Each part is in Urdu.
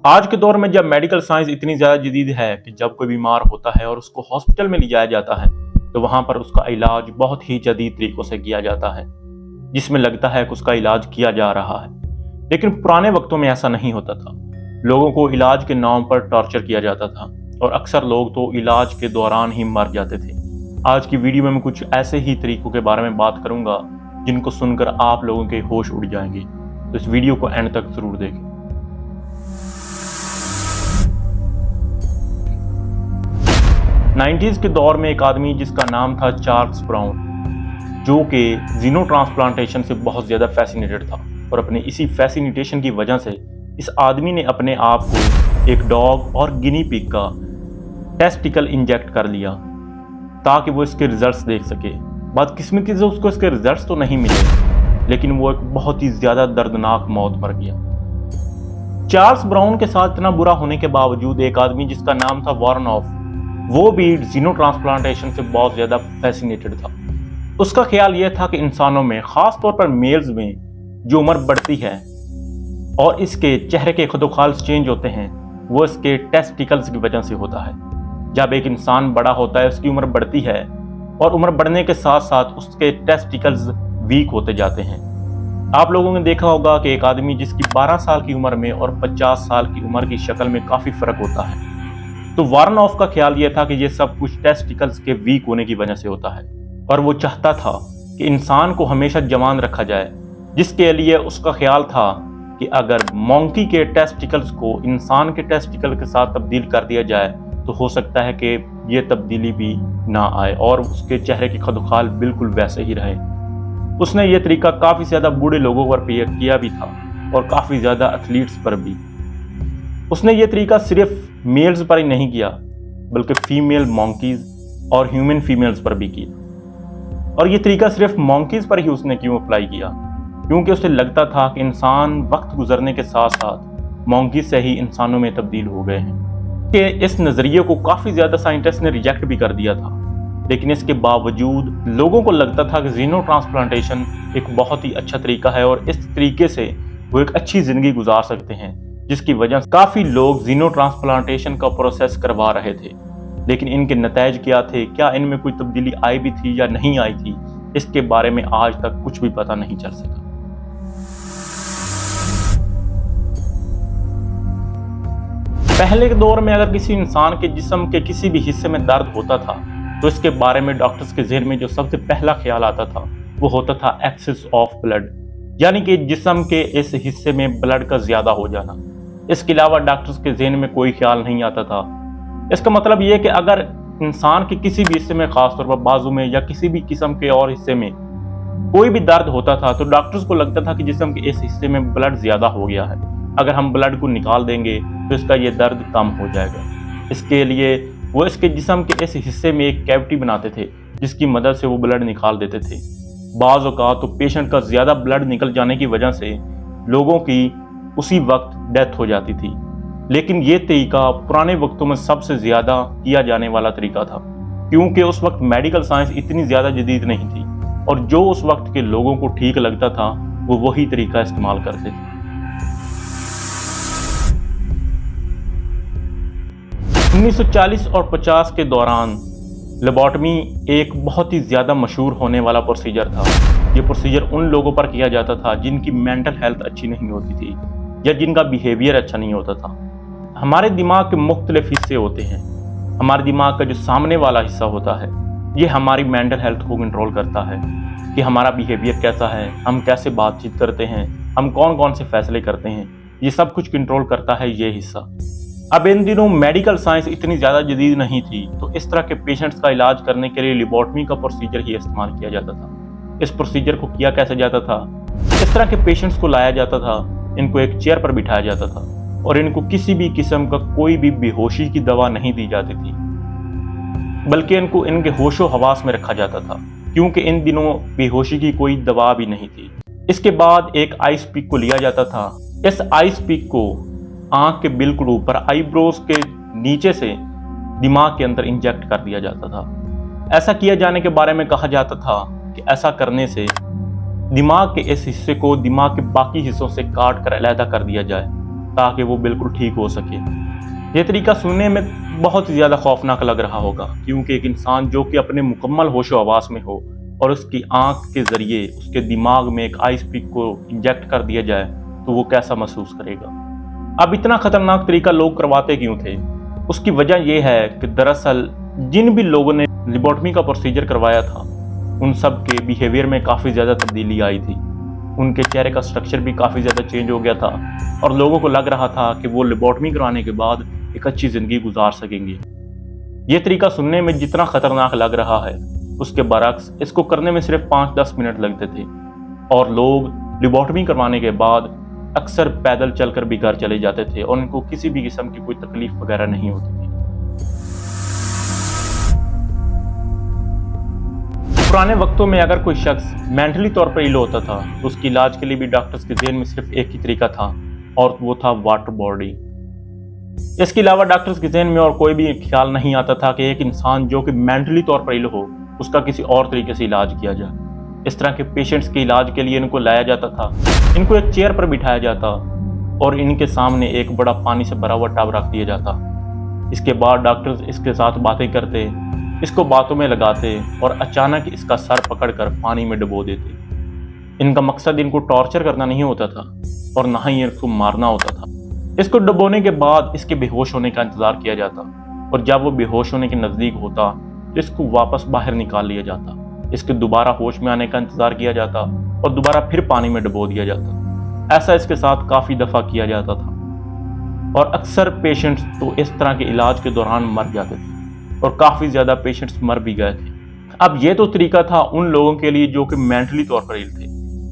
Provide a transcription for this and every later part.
آج کے دور میں جب میڈیکل سائنس اتنی زیادہ جدید ہے کہ جب کوئی بیمار ہوتا ہے اور اس کو ہاسپٹل میں لے جایا جاتا ہے تو وہاں پر اس کا علاج بہت ہی جدید طریقوں سے کیا جاتا ہے، جس میں لگتا ہے کہ اس کا علاج کیا جا رہا ہے۔ لیکن پرانے وقتوں میں ایسا نہیں ہوتا تھا۔ لوگوں کو علاج کے نام پر ٹارچر کیا جاتا تھا اور اکثر لوگ تو علاج کے دوران ہی مر جاتے تھے۔ آج کی ویڈیو میں کچھ ایسے ہی طریقوں کے بارے میں بات کروں گا جن کو سن کر آپ لوگوں کے ہوش اڑ جائیں گے، تو اس ویڈیو کو اینڈ تک ضرور دیکھیں۔ 90s کے دور میں ایک آدمی جس کا نام تھا چارلس براؤن، جو کہ زینو ٹرانسپلانٹیشن سے بہت زیادہ فیسینیٹڈ تھا، اور اپنے اسی فیسینیٹیشن کی وجہ سے اس آدمی نے اپنے آپ کو ایک ڈاگ اور گنی پگ کا ٹیسٹیکل انجیکٹ کر لیا تاکہ وہ اس کے ریزلٹس دیکھ سکے۔ بدقسمتی سے اس کو اس کے ریزلٹس تو نہیں ملے، لیکن وہ ایک بہت ہی زیادہ دردناک موت مر گیا۔ چارلس براؤن کے ساتھ اتنا برا ہونے کے باوجود ایک آدمی جس کا نام تھا وارن آف، وہ بھی زینو ٹرانسپلانٹیشن سے بہت زیادہ فیسینیٹڈ تھا۔ اس کا خیال یہ تھا کہ انسانوں میں، خاص طور پر میلز میں، جو عمر بڑھتی ہے اور اس کے چہرے کے خد و خالص چینج ہوتے ہیں، وہ اس کے ٹیسٹیکلز کی وجہ سے ہوتا ہے۔ جب ایک انسان بڑا ہوتا ہے، اس کی عمر بڑھتی ہے، اور عمر بڑھنے کے ساتھ ساتھ اس کے ٹیسٹیکلز ویک ہوتے جاتے ہیں۔ آپ لوگوں نے دیکھا ہوگا کہ ایک آدمی جس کی 12 سال کی عمر میں اور 50 سال کی عمر کی شکل میں کافی فرق ہوتا ہے، تو وارن آف کا خیال یہ تھا کہ یہ سب کچھ ٹیسٹیکلز کے ویک ہونے کی وجہ سے ہوتا ہے، اور وہ چاہتا تھا کہ انسان کو ہمیشہ جوان رکھا جائے، جس کے لیے اس کا خیال تھا کہ اگر مونکی کے ٹیسٹیکلز کو انسان کے ٹیسٹیکل کے ساتھ تبدیل کر دیا جائے تو ہو سکتا ہے کہ یہ تبدیلی بھی نہ آئے اور اس کے چہرے کی خد و خال بالکل ویسے ہی رہے۔ اس نے یہ طریقہ کافی زیادہ بوڑھے لوگوں پر کیا بھی تھا، اور کافی زیادہ ایتھلیٹس پر بھی۔ اس نے یہ طریقہ صرف میلز پر ہی نہیں کیا، بلکہ فیمیل مونکیز اور ہیومن فیمیلز پر بھی کیا۔ اور یہ طریقہ صرف مونکیز پر ہی اس نے کیوں اپلائی کیا؟ کیونکہ اسے لگتا تھا کہ انسان وقت گزرنے کے ساتھ ساتھ مونکیز سے ہی انسانوں میں تبدیل ہو گئے ہیں۔ کہ اس نظریے کو کافی زیادہ سائنٹسٹ نے ریجیکٹ بھی کر دیا تھا، لیکن اس کے باوجود لوگوں کو لگتا تھا کہ زینو ٹرانسپلانٹیشن ایک بہت ہی اچھا طریقہ ہے، اور اس طریقے سے وہ ایک اچھی زندگی گزار سکتے ہیں، جس کی وجہ سے کافی لوگ زینو ٹرانسپلانٹیشن کا پروسیس کروا رہے تھے۔ لیکن ان کے نتائج کیا تھے؟ کیا ان میں کوئی تبدیلی آئی بھی تھی یا نہیں آئی تھی؟ اس کے بارے میں آج تک کچھ بھی پتہ نہیں چل سکا۔ پہلے کے دور میں اگر کسی انسان کے جسم کے کسی بھی حصے میں درد ہوتا تھا تو اس کے بارے میں ڈاکٹرز کے ذہن میں جو سب سے پہلا خیال آتا تھا وہ ہوتا تھا ایکسس آف بلڈ، یعنی کہ جسم کے اس حصے میں بلڈ کا زیادہ ہو جانا۔ اس کے علاوہ ڈاکٹرز کے ذہن میں کوئی خیال نہیں آتا تھا۔ اس کا مطلب یہ کہ اگر انسان کے کسی بھی حصے میں، خاص طور پر بازو میں یا کسی بھی قسم کے اور حصے میں کوئی بھی درد ہوتا تھا تو ڈاکٹرز کو لگتا تھا کہ جسم کے اس حصے میں بلڈ زیادہ ہو گیا ہے، اگر ہم بلڈ کو نکال دیں گے تو اس کا یہ درد کم ہو جائے گا۔ اس کے لیے وہ اس کے جسم کے اس حصے میں ایک کیوٹی بناتے تھے جس کی مدد سے وہ بلڈ نکال دیتے تھے۔ بعض اوقات تو پیشنٹ کا زیادہ بلڈ نکل جانے کی وجہ سے لوگوں کی اسی وقت ڈیتھ ہو جاتی تھی، لیکن یہ طریقہ پرانے وقتوں میں سب سے زیادہ کیا جانے والا طریقہ تھا، کیونکہ اس وقت میڈیکل سائنس اتنی زیادہ جدید نہیں تھی، اور جو اس وقت کے لوگوں کو ٹھیک لگتا تھا وہ وہی طریقہ استعمال کرتے تھے۔ 1940 اور 50 کے دوران لیبارٹمی ایک بہت ہی زیادہ مشہور ہونے والا پروسیجر تھا۔ یہ پروسیجر ان لوگوں پر کیا جاتا تھا جن کی مینٹل ہیلتھ اچھی نہیں ہوتی تھی یا جن کا بیہیویئر اچھا نہیں ہوتا تھا۔ ہمارے دماغ کے مختلف حصے ہوتے ہیں۔ ہمارے دماغ کا جو سامنے والا حصہ ہوتا ہے یہ ہماری مینٹل ہیلتھ کو کنٹرول کرتا ہے کہ ہمارا بیہیویئر کیسا ہے، ہم کیسے بات چیت کرتے ہیں، ہم کون کون سے فیصلے کرتے ہیں، یہ سب کچھ کنٹرول کرتا ہے یہ حصہ۔ اب ان دنوں میڈیکل سائنس اتنی زیادہ جدید نہیں تھی، تو اس طرح کے پیشنٹس کا علاج کرنے کے لیے لیبارٹمی کا پروسیجر ہی استعمال کیا جاتا تھا۔ اس پروسیجر کو کیا کیسے جاتا تھا؟ اس طرح کے پیشنٹس کو لایا جاتا تھا، ان کو ایک چیئر پر بٹھایا جاتا تھا، اور ان کو کسی بھی قسم کا کوئی بھی بے ہوشی کی دوا نہیں دی جاتی تھی، بلکہ ان کو ان کے ہوش و حواس میں رکھا جاتا تھا، کیونکہ ان دنوں بے ہوشی کی کوئی دوا بھی نہیں تھی۔ اس کے بعد ایک آئس پک کو لیا جاتا تھا۔ اس آئس پک کو آنکھ کے بالکل اوپر، آئی بروز کے نیچے سے دماغ کے اندر انجیکٹ کر دیا جاتا تھا۔ ایسا کیا جانے کے بارے میں کہا جاتا تھا کہ ایسا کرنے سے دماغ کے اس حصے کو دماغ کے باقی حصوں سے کاٹ کر علیحدہ کر دیا جائے، تاکہ وہ بالکل ٹھیک ہو سکے۔ یہ طریقہ سننے میں بہت ہی زیادہ خوفناک لگ رہا ہوگا، کیونکہ ایک انسان جو کہ اپنے مکمل ہوش و حواس میں ہو اور اس کی آنکھ کے ذریعے اس کے دماغ میں ایک آئس پک کو انجیکٹ کر دیا جائے تو وہ کیسا محسوس کرے گا۔ اب اتنا خطرناک طریقہ لوگ کرواتے کیوں تھے؟ اس کی وجہ یہ ہے کہ دراصل جن بھی لوگوں نے لیبوٹمی کا پروسیجر کروایا تھا ان سب کے بیہیویئر میں کافی زیادہ تبدیلی آئی تھی، ان کے چہرے کا سٹرکچر بھی کافی زیادہ چینج ہو گیا تھا اور لوگوں کو لگ رہا تھا کہ وہ لیبوٹمی کرانے کے بعد ایک اچھی زندگی گزار سکیں گے۔ یہ طریقہ سننے میں جتنا خطرناک لگ رہا ہے اس کے برعکس اس کو کرنے میں صرف 5-10 منٹ لگتے تھے اور لوگ لیبوٹمی کروانے کے بعد اکثر پیدل چل کر بھی گھر چلے جاتے تھے اور ان کو کسی بھی قسم کی کوئی تکلیف وغیرہ نہیں ہوتی تھی۔ پرانے وقتوں میں اگر کوئی شخص مینٹلی طور پر ایل ہوتا تھا تو اس کی علاج کے لیے بھی ڈاکٹرز کے ذہن میں صرف ایک ہی طریقہ تھا اور وہ تھا واٹر باڈی۔ اس کے علاوہ ڈاکٹرز کے ذہن میں اور کوئی بھی خیال نہیں آتا تھا کہ ایک انسان جو کہ مینٹلی طور پر ایل ہو اس کا کسی اور طریقے سے علاج کیا جائے۔ اس طرح کے پیشنٹس کے علاج کے لیے ان کو لایا جاتا تھا، ان کو ایک چیئر پر بٹھایا جاتا اور ان کے سامنے ایک بڑا پانی سے بھرا ہوا ٹب رکھ دیا جاتا۔ اس کے بعد ڈاکٹرز اس کے ساتھ باتیں کرتے، اس کو باتوں میں لگاتے اور اچانک اس کا سر پکڑ کر پانی میں ڈبو دیتے۔ ان کا مقصد ان کو ٹارچر کرنا نہیں ہوتا تھا اور نہ ہی اس کو مارنا ہوتا تھا۔ اس کو ڈبونے کے بعد اس کے بے ہوش ہونے کا انتظار کیا جاتا اور جب وہ بے ہوش ہونے کے نزدیک ہوتا تو اس کو واپس باہر نکال لیا جاتا، اس کے دوبارہ ہوش میں آنے کا انتظار کیا جاتا اور دوبارہ پھر پانی میں ڈبو دیا جاتا۔ ایسا اس کے ساتھ کافی دفعہ کیا جاتا تھا اور اکثر پیشنٹس تو اس طرح کے علاج کے دوران مر جاتے تھے اور کافی زیادہ پیشنٹس مر بھی گئے تھے۔ اب یہ تو طریقہ تھا ان لوگوں کے لیے جو کہ مینٹلی طور پر ایل تھے۔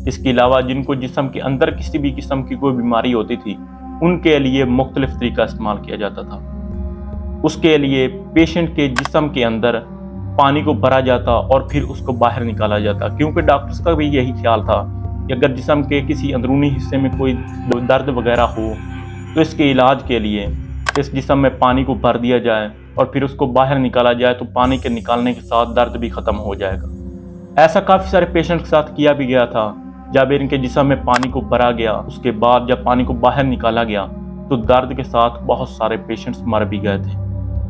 اس کے علاوہ جن کو جسم کے اندر کسی بھی قسم کی کوئی بیماری ہوتی تھی ان کے لیے مختلف طریقہ استعمال کیا جاتا تھا۔ اس کے لیے پیشنٹ کے جسم کے اندر پانی کو بھرا جاتا اور پھر اس کو باہر نکالا جاتا، کیونکہ ڈاکٹرز کا بھی یہی خیال تھا کہ اگر جسم کے کسی اندرونی حصے میں کوئی درد وغیرہ ہو تو اس کے علاج کے لیے اس جسم میں پانی کو بھر دیا جائے اور پھر اس کو باہر نکالا جائے تو پانی کے نکالنے کے ساتھ درد بھی ختم ہو جائے گا۔ ایسا کافی سارے پیشنٹ کے ساتھ کیا بھی گیا تھا۔ جب ان کے جسم میں پانی کو بھرا گیا اس کے بعد جب پانی کو باہر نکالا گیا تو درد کے ساتھ بہت سارے پیشنٹس مر بھی گئے تھے۔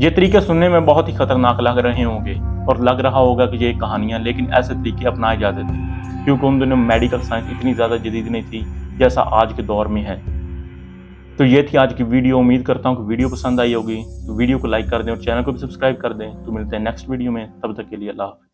یہ طریقے سننے میں بہت ہی خطرناک لگ رہے ہوں گے اور لگ رہا ہوگا کہ یہ کہانیاں، لیکن ایسے طریقے اپنائے جاتے تھے کیونکہ ان دنوں میڈیکل سائنس اتنی زیادہ جدید نہیں تھی جیسا آج کے دور میں ہے۔ تو یہ تھی آج کی ویڈیو۔ امید کرتا ہوں کہ ویڈیو پسند آئی ہوگی، تو ویڈیو کو لائک کر دیں اور چینل کو بھی سبسکرائب کر دیں۔ تو ملتے ہیں نیکسٹ ویڈیو میں، تب تک کے لیے اللہ حافظ۔